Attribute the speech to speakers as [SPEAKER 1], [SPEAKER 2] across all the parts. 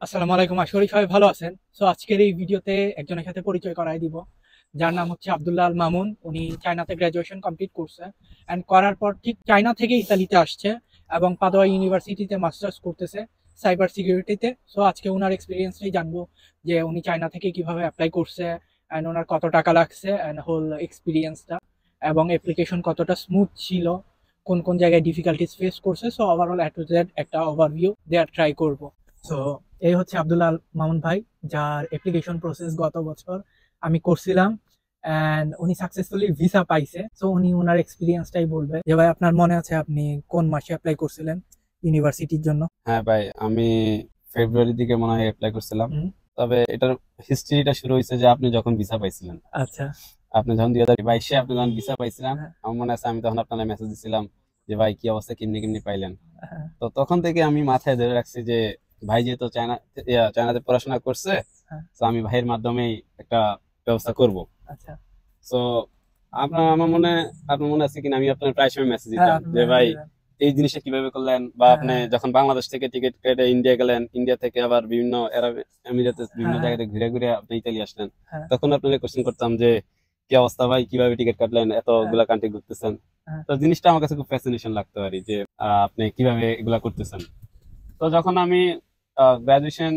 [SPEAKER 1] আসসালামু আলাইকুম, আশা করি সবাই ভালো আছেন। সো আজকের এই ভিডিওতে একজনের সাথে পরিচয় করাই দিব, যার নাম হচ্ছে আব্দুল্লাহ আল মামুন। উনি চায়নাতে গ্রাজুয়েশন কমপ্লিট করছে অ্যান্ড করার পর ঠিক চায়না থেকে ইতালিতে আসছে এবং পাদোয়া ইউনিভার্সিটিতে মাস্টার্স করতেছে সাইবার সিকিউরিটিতে। সো আজকে ওনার এক্সপিরিয়েন্সটাই জানবো যে উনি চায়না থেকে কিভাবে অ্যাপ্লাই করছে অ্যান্ড ওনার কত টাকা লাগছে অ্যান্ড হোল এক্সপিরিয়েন্সটা এবং অ্যাপ্লিকেশন কতটা স্মুথ ছিল, কোন কোন জায়গায় ডিফিকাল্টিস ফেস করছে। So overall A to Z একটা ওভারভিউ দেওয়ার ট্রাই করবো। সো এই হচ্ছে আব্দুল্লাহ আল মামুন ভাই, যার অ্যাপ্লিকেশন প্রসেস গত বছর আমি করছিলাম এন্ড উনি সাকসেসফুলি ভিসা পাইছে। সো উনি ওনার এক্সপিরিয়েন্সটাই বলবে যে ভাই আপনার মনে আছে আপনি কোন মাসে অ্যাপ্লাই করছিলেন ইউনিভার্সিটির জন্য?
[SPEAKER 2] হ্যাঁ ভাই, আমি ফেব্রুয়ারির দিকে মনে হয় অ্যাপ্লাই করছিলাম। তবে এটার হিস্ট্রিটা শুরু হয়েছে যে আপনি যখন ভিসা পাইছিলেন।
[SPEAKER 1] আচ্ছা।
[SPEAKER 2] আপনি যখন 2022-এ আপনি যখন ভিসা পাইছিলেন,
[SPEAKER 1] হ্যাঁ,
[SPEAKER 2] আমার মনে আছে আমি তখন আপনার মেসেজ দিছিলাম যে ভাই কি অবস্থা, কেমনি কেমনি পাইলেন।
[SPEAKER 1] হ্যাঁ,
[SPEAKER 2] তো তখন থেকে আমি মাথায় ধরে রাখছি যে ভাই যেহেতু চায়নাতে পড়াশোনা করছে,
[SPEAKER 1] হ্যাঁ।
[SPEAKER 2] তো আমি ভাইয়ের মাধ্যমেই একটা ব্যবস্থা করব।
[SPEAKER 1] আচ্ছা।
[SPEAKER 2] তো আপনার মনে আছে কিনা, আমি আপনার প্রায় সময় মেসেজ
[SPEAKER 1] হ্যাঁ,
[SPEAKER 2] দিতাম
[SPEAKER 1] আপনি
[SPEAKER 2] যে
[SPEAKER 1] মেসেজ
[SPEAKER 2] ভাই
[SPEAKER 1] দিবেন।
[SPEAKER 2] এই জিনিসটা কিভাবে করলেন, বা
[SPEAKER 1] হ্যাঁ,
[SPEAKER 2] আপনি
[SPEAKER 1] হ্যাঁ,
[SPEAKER 2] যখন বাংলাদেশ থেকে টিকিট কেটে ইন্ডিয়া গেলেন, ইন্ডিয়া থেকে আবার বিভিন্ন আরব আমিরাতে বিভিন্ন
[SPEAKER 1] হ্যাঁ, হ্যাঁ,
[SPEAKER 2] জায়গাতে ঘুরে ঘুরে আপনি ইতালি আসলেন।
[SPEAKER 1] হ্যাঁ,
[SPEAKER 2] তখন আপনাকে কোশ্চেন করতাম যে কি অবস্থা ভাই, কিভাবে টিকিট কাটলেন,
[SPEAKER 1] হ্যাঁ,
[SPEAKER 2] এতগুলা কান্ট্রি ঘুরতেছেন।
[SPEAKER 1] হ্যাঁ,
[SPEAKER 2] তো জিনিসটা আমার কাছে খুব ফ্যাসিনেশন লাগতো আর কি, যে আপনি কিভাবে এগুলা করতেছেন। তো যখন আমি গ্রাজুয়েশন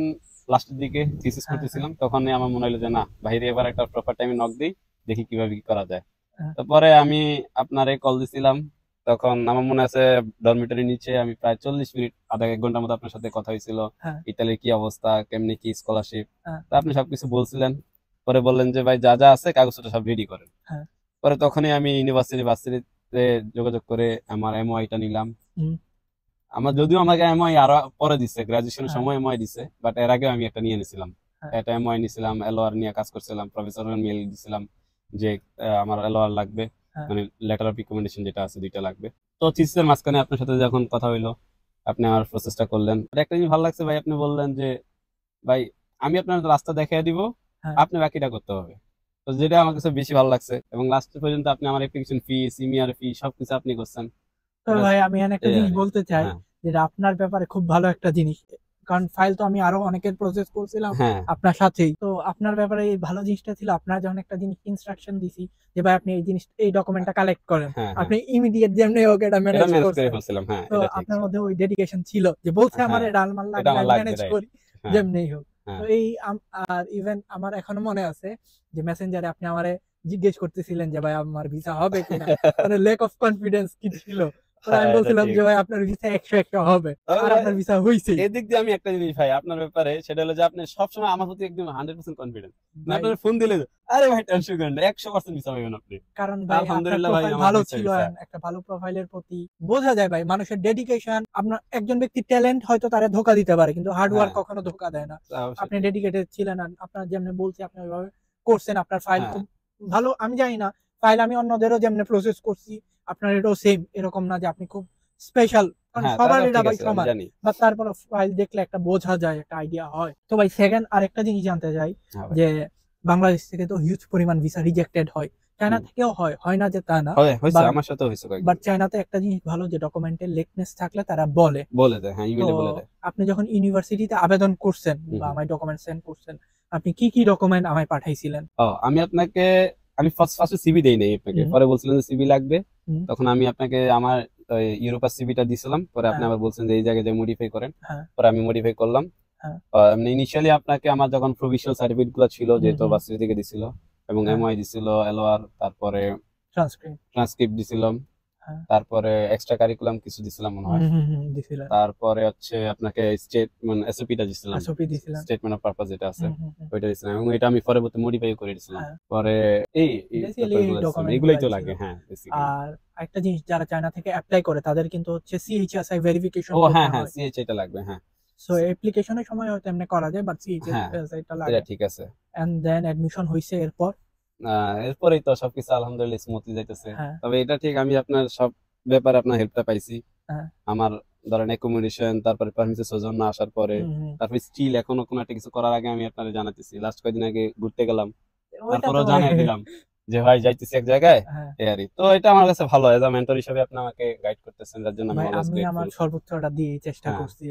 [SPEAKER 2] লাস্টের দিকে থিসিস
[SPEAKER 1] হ্যাঁ, হ্যাঁ,
[SPEAKER 2] করতেছিলাম, তখনই আমার মনে হলো যে না, বাইরে এবার একটা প্রপার টাইমে নক দিই, দেখি কিভাবে কি করা যায়।
[SPEAKER 1] হ্যাঁ,
[SPEAKER 2] তারপরে আমি আপনারে কল দিছিলাম। তখন আমার মনে আছে ডরমিটরির নিচে আমি প্রায় 40 মিনিট, আধা এক ঘন্টার মতো আপনার সাথে কথা হয়েছিল।
[SPEAKER 1] হ্যাঁ,
[SPEAKER 2] ইতালির কি অবস্থা, কেমনি কি স্কলারশিপ,
[SPEAKER 1] হ্যাঁ,
[SPEAKER 2] তা আপনি সবকিছু বলছিলেন। পরে বললেন যে ভাই যা যা আছে কাগজপত্র সব রেডি করেন।
[SPEAKER 1] হ্যাঁ,
[SPEAKER 2] পরে তখনই আমি ভার্সিটিতে যোগাযোগ করে আমার এমওআইটা নিলাম।
[SPEAKER 1] হুম,
[SPEAKER 2] আমার যদিও আমাকে এমআই আরো পরে দিছে, গ্রাজুয়েশনের
[SPEAKER 1] হ্যাঁ,
[SPEAKER 2] সময় এমআই দিছে, বাট এর আগে আমি একটা নিয়ে নিছিলাম।
[SPEAKER 1] হ্যাঁ,
[SPEAKER 2] একটা এমআই নিছিলাম, এলওআর নিয়ে কাজ করছিলাম, প্রফেসরের মেল দিছিলাম যে আমার এলওআর লাগবে,
[SPEAKER 1] হ্যাঁ,
[SPEAKER 2] মানে লেটার অফ রিকমেন্ডেশন যেটা আছে, দুইটা লাগবে। তো থিসিসের মাঝখানে আপনার সাথে যখন কথা হইলো, আপনি আমার প্রসেসটা করলেন। আর একটা জিনিস ভালো লাগছে ভাই, আপনি বললেন যে ভাই আমি আপনার রাস্তা দেখিয়ে দিব,
[SPEAKER 1] হ্যাঁ।
[SPEAKER 2] আপনি বাকিটা করতে হবে। তো যেটা আমার কাছে বেশি ভালো লাগছে, এবং লাস্ট পর্যন্ত আপনি আমার অ্যাপ্লিকেশন ফি, সিমিয়ার ফি সবকিছু আপনি করছেন।
[SPEAKER 1] তো
[SPEAKER 2] এটা
[SPEAKER 1] ভাই আমি এখানে একটা
[SPEAKER 2] এই
[SPEAKER 1] জিনিস
[SPEAKER 2] আর কি।
[SPEAKER 1] বলতে চাই,
[SPEAKER 2] হ্যাঁ,
[SPEAKER 1] যেটা আপনার ব্যাপারে খুব ভালো একটা জিনিস, কারণ ফাইল তো আমি আরো অনেকের প্রসেস করছিলাম
[SPEAKER 2] হ্যাঁ,
[SPEAKER 1] আপনার সাথেই। তো আপনার ব্যাপারে এই ভালো জিনিসটা ছিল, আপনার যখন একটা জিনিস ইনস্ট্রাকশন দিছি যে ভাই আপনি এই জিনিস এই ডকুমেন্টটা কালেক্ট করেন,
[SPEAKER 2] হ্যাঁ, হ্যাঁ,
[SPEAKER 1] আপনি ইমিডিয়েট যেমনি হোক এটা
[SPEAKER 2] এটা
[SPEAKER 1] ম্যানেজ
[SPEAKER 2] ম্যানেজ করে
[SPEAKER 1] করছেন।
[SPEAKER 2] ফেলছিলাম। হ্যাঁ,
[SPEAKER 1] তো
[SPEAKER 2] এটা ঠিক
[SPEAKER 1] আপনার
[SPEAKER 2] ছিল।
[SPEAKER 1] মধ্যে ওই ডেডিকেশন ছিল যে বলছে আমার
[SPEAKER 2] হ্যাঁ,
[SPEAKER 1] এটা আমার
[SPEAKER 2] এটা
[SPEAKER 1] লাগবে,
[SPEAKER 2] আমার
[SPEAKER 1] আমি
[SPEAKER 2] লাগবে,
[SPEAKER 1] ম্যানেজ
[SPEAKER 2] রাইট।
[SPEAKER 1] করি
[SPEAKER 2] হ্যাঁ,
[SPEAKER 1] যেমনি হোক। তো
[SPEAKER 2] হ্যাঁ,
[SPEAKER 1] এই আর ইভেন আমার এখনো মনে আছে যে মেসেঞ্জারে আপনি আমারে জিজ্ঞেস করতেছিলেন যে ভাই আমার ভিসা হবে কিনা, মানে লেক অফ কনফিডেন্স কি ছিল। পরে
[SPEAKER 2] হ্যাঁ,
[SPEAKER 1] আমি
[SPEAKER 2] এটা
[SPEAKER 1] বলছিলাম
[SPEAKER 2] ঠিক।
[SPEAKER 1] যে ভাই আপনার ভিসা 100 হবে,
[SPEAKER 2] তবে
[SPEAKER 1] আর
[SPEAKER 2] ভাই,
[SPEAKER 1] আপনার ভিসা হইছেই।
[SPEAKER 2] এদিক দিয়ে আমি একটা জিনিস ভাই আপনার ব্যাপারে, সেটা হলো যে আপনি সবসময় আমার প্রতি একদম 100% কনফিডেন্ট।
[SPEAKER 1] ভাই
[SPEAKER 2] আপনার ফোন দিলে আরে ভাই টেনশন করেন না, 100% মিস পাবেন আপনি।
[SPEAKER 1] কারণ ভাই আপনার
[SPEAKER 2] আলহামদুলিল্লাহ ভাই,
[SPEAKER 1] প্রোফাইল
[SPEAKER 2] আমার
[SPEAKER 1] ভালো
[SPEAKER 2] হয়েছে
[SPEAKER 1] ছিল
[SPEAKER 2] ভিসা।
[SPEAKER 1] and একটা ভালো প্রোফাইলের প্রতি বোঝা যায় ভাই মানুষের ডেডিকেশন। আপনার একজন ব্যক্তির ট্যালেন্ট হয়তো তারা ধোকা দিতে পারে, কিন্তু হার্ড ওয়ার্ক
[SPEAKER 2] হ্যাঁ,
[SPEAKER 1] কখনো ধোকা দেয় না।
[SPEAKER 2] তা অবশ্যই
[SPEAKER 1] আপনি
[SPEAKER 2] ঠিক।
[SPEAKER 1] ডেডিকেটেড ছিলেন আর আপনার যেমনি বলছি আপনি ওইভাবে করছেন। আপনার ফাইল
[SPEAKER 2] হ্যাঁ,
[SPEAKER 1] খুব ভালো। আমি জানি না ফাইল আমি অন্যদেরও যেমনি প্রসেস করছি আপনার এটাও সেম এরকম না যে আপনি খুব স্পেশাল, কারণ
[SPEAKER 2] হ্যাঁ, তা
[SPEAKER 1] সবার
[SPEAKER 2] তো
[SPEAKER 1] এটা
[SPEAKER 2] ঠিক
[SPEAKER 1] ভাই
[SPEAKER 2] আছে, আমি
[SPEAKER 1] সমান।
[SPEAKER 2] জানি।
[SPEAKER 1] বা তারপর ফাইল দেখলে একটা বোঝা যায়, একটা আইডিয়া হয়। তো ভাই সেকেন্ড আরেকটা জিনিস জানতে চাই
[SPEAKER 2] হ্যাঁ ভাই।
[SPEAKER 1] যে বাংলাদেশ থেকে তো হিউজ পরিমাণ ভিসা রিজেক্টেড হয়, চায়না
[SPEAKER 2] হুম।
[SPEAKER 1] থেকেও হয়, হয় না যে তা না।
[SPEAKER 2] হয়েছে,
[SPEAKER 1] বাট
[SPEAKER 2] আমার সাথে হয়েছে
[SPEAKER 1] বাট
[SPEAKER 2] কয়েকদিন।
[SPEAKER 1] চায়নাতে একটা জিনিস ভালো যে ডকুমেন্টের লেকনেস থাকলে তারা বলে।
[SPEAKER 2] বলে দেয়, হ্যাঁ,
[SPEAKER 1] তো
[SPEAKER 2] ইমেলে বলে দেয়।
[SPEAKER 1] আপনি যখন ইউনিভার্সিটিতে আবেদন করছেন
[SPEAKER 2] হুম,
[SPEAKER 1] বা
[SPEAKER 2] হুম।
[SPEAKER 1] আমায় ডকুমেন্ট সেন্ড করছেন, আপনি কি কি ডকুমেন্ট আমায় পাঠাইছিলেন?
[SPEAKER 2] ও, আমি ফার্স্টে সিভি দেই নাই আপনাকে,
[SPEAKER 1] হুম,
[SPEAKER 2] পরে বলছিলেন যে সিভি লাগবে।
[SPEAKER 1] হুম,
[SPEAKER 2] তখন আমি আপনাকে আমার ইউরোপার সিভিটা দিছিলাম, পরে আপনি
[SPEAKER 1] হ্যাঁ,
[SPEAKER 2] আবার বলছেন যে এই জায়গায় যে মডিফাই করেন।
[SPEAKER 1] হ্যাঁ,
[SPEAKER 2] পরে আমি মডিফাই করলাম।
[SPEAKER 1] হ্যাঁ,
[SPEAKER 2] ইনিশিয়ালি আপনাকে আমার যখন প্রভিশনাল সার্টিফিকেট গুলো ছিল,
[SPEAKER 1] হুম,
[SPEAKER 2] যেহেতু
[SPEAKER 1] হুম,
[SPEAKER 2] ভার্সিটি থেকে দিছিল, এবং
[SPEAKER 1] হ্যাঁ,
[SPEAKER 2] এমআই দিছিল, এলওআর, তারপরে
[SPEAKER 1] ট্রান্সক্রিপ্ট,
[SPEAKER 2] ট্রান্সক্রিপ্ট দিছিলাম,
[SPEAKER 1] হ্যাঁ,
[SPEAKER 2] তারপরে এক্সট্রা কারিকুলাম কিছু দিছিলাম মনে
[SPEAKER 1] হুম,
[SPEAKER 2] হয়।
[SPEAKER 1] হুম, হুম, দিছিলেন,
[SPEAKER 2] তারপরে হচ্ছে আপনাকে মানে এসওপিটা দিছিলাম,
[SPEAKER 1] এসওপি দিছিলেন,
[SPEAKER 2] স্টেটমেন্ট অফ পারপাস যেটা আছে,
[SPEAKER 1] হুম, হুম, হুম,
[SPEAKER 2] ওইটা দিছিলাম, এবং এটা আমি পরবর্তী মডিফাই করে দিছিলাম।
[SPEAKER 1] হ্যাঁ।
[SPEAKER 2] পরে এই এই
[SPEAKER 1] বেসিক্যালি এই
[SPEAKER 2] পেপারগুলো দিছিলাম,
[SPEAKER 1] ডকুমেন্ট
[SPEAKER 2] এগুলোই
[SPEAKER 1] গুলাই
[SPEAKER 2] তো
[SPEAKER 1] ছিল।
[SPEAKER 2] লাগে, হ্যাঁ, বেসিক্যালি।
[SPEAKER 1] আর একটা জিনিস, যারা চায়না থেকে অ্যাপ্লাই করে তাদের কিন্তু হচ্ছে সিএইচএসআই ভেরিফিকেশন
[SPEAKER 2] ও
[SPEAKER 1] করতে
[SPEAKER 2] হ্যাঁ, হ্যাঁ,
[SPEAKER 1] হয়।
[SPEAKER 2] সিএইচ এটা লাগবে, হ্যাঁ।
[SPEAKER 1] সো অ্যাপ্লিকেশনের সময় হয়তো এমনি করা যায়, বাট
[SPEAKER 2] হ্যাঁ,
[SPEAKER 1] সিএইচএসআই টা
[SPEAKER 2] এটা
[SPEAKER 1] লাগে।
[SPEAKER 2] ঠিক আছে।
[SPEAKER 1] এন্ড দেন অ্যাডমিশন হইছে এরপর।
[SPEAKER 2] এরপরেই তো সবকিছু আলহামদুলিল্লাহ স্মুথলি যাইতেছে।
[SPEAKER 1] হ্যাঁ,
[SPEAKER 2] তবে এটা ঠিক, আমি আপনার সব ব্যাপারে আপনার হেল্পটা পাইছি।
[SPEAKER 1] হ্যাঁ,
[SPEAKER 2] আমার ধরেন অ্যাকোমোডেশন, তারপরে পারমিশন সোজন্য না আসার পরে,
[SPEAKER 1] হুম, হুম।
[SPEAKER 2] তারপরে স্টিল এখনো কোনো একটা কিছু করার আগে আমি আপনার জানাতেছি। লাস্ট কয়েকদিন আগে ঘুরতে গেলাম,
[SPEAKER 1] ওইটা তো
[SPEAKER 2] তারপরেও
[SPEAKER 1] ভাই
[SPEAKER 2] জানাই দিলাম যে ভাই যাইতেছি এক জায়গায়,
[SPEAKER 1] হ্যাঁ।
[SPEAKER 2] এই আরকি। তো এটা আমার কাছে ভালো, এজ আ মেন্টর হিসেবে আপনি আমাকে গাইড করতেছেন, যার জন্য আমি
[SPEAKER 1] ভাই
[SPEAKER 2] অলওয়েজ
[SPEAKER 1] আমি আমার
[SPEAKER 2] গ্রেটফুল।
[SPEAKER 1] সর্বোচ্চটা দিয়ে চেষ্টা
[SPEAKER 2] হ্যাঁ,
[SPEAKER 1] করছি।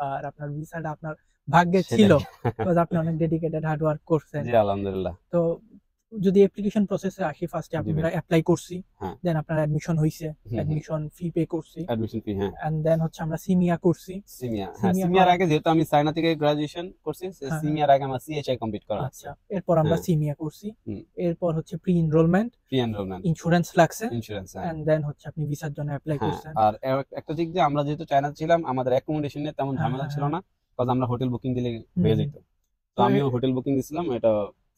[SPEAKER 1] আর আপনার ভিসাটা আপনার ভাগ্যে ছিল,
[SPEAKER 2] সেটাই।
[SPEAKER 1] because আপনি অনেক ডেডিকেটেড হার্ড ওয়ার্ক করছেন।
[SPEAKER 2] জি আলহামদুলিল্লাহ।
[SPEAKER 1] তো যদি অ্যাপ্লিকেশন প্রসেসে আসি, ফার্স্টে
[SPEAKER 2] জি ভাই।
[SPEAKER 1] আমরা অ্যাপ্লাই করছি,
[SPEAKER 2] হ্যাঁ।
[SPEAKER 1] দেন আপনার অ্যাডমিশন হইছে,
[SPEAKER 2] হুম, হুম।
[SPEAKER 1] অ্যাডমিশন ফি পে করছি,
[SPEAKER 2] অ্যাডমিশন ফি, হ্যাঁ।
[SPEAKER 1] এন্ড দেন হচ্ছে আমরা সিমিয়া করছি।
[SPEAKER 2] সিমিয়া, হ্যাঁ,
[SPEAKER 1] সিমিয়া
[SPEAKER 2] সিমিয়ার
[SPEAKER 1] করা,
[SPEAKER 2] আগে যেহেতু আমি চায়না থেকে গ্রাজুয়েশন করছি,
[SPEAKER 1] হ্যাঁ
[SPEAKER 2] সিমিয়ার আগে আমার সিএইচআই কমপ্লিট করা আছে।
[SPEAKER 1] আচ্ছা, এরপর আমরা
[SPEAKER 2] হ্যাঁ।
[SPEAKER 1] সিমিয়া করছি,
[SPEAKER 2] হুম।
[SPEAKER 1] এরপর হচ্ছে প্রি এনরোলমেন্ট,
[SPEAKER 2] ফি এনরোলমেন্ট,
[SPEAKER 1] ইন্স্যুরেন্স লাগছে,
[SPEAKER 2] ইন্স্যুরেন্স, হ্যাঁ।
[SPEAKER 1] এন্ড দেন হচ্ছে আপনি ভিসার জন্য অ্যাপ্লাই
[SPEAKER 2] হ্যাঁ,
[SPEAKER 1] করছেন।
[SPEAKER 2] আর একটা দিক যে আমরা যেহেতু চায়না ছিলাম, আমাদের অ্যাকোমোডেশন নিয়ে তেমন
[SPEAKER 1] হ্যাঁ,
[SPEAKER 2] ঝামেলা
[SPEAKER 1] হ্যাঁ,
[SPEAKER 2] ছিল
[SPEAKER 1] হ্যাঁ।
[SPEAKER 2] না, কজ আমরা হোটেল বুকিং দিলে
[SPEAKER 1] হুম,
[SPEAKER 2] হয়ে
[SPEAKER 1] হুম।
[SPEAKER 2] যেত। তো
[SPEAKER 1] তো
[SPEAKER 2] আমিও হোটেল বুকিং দিছিলাম, এটা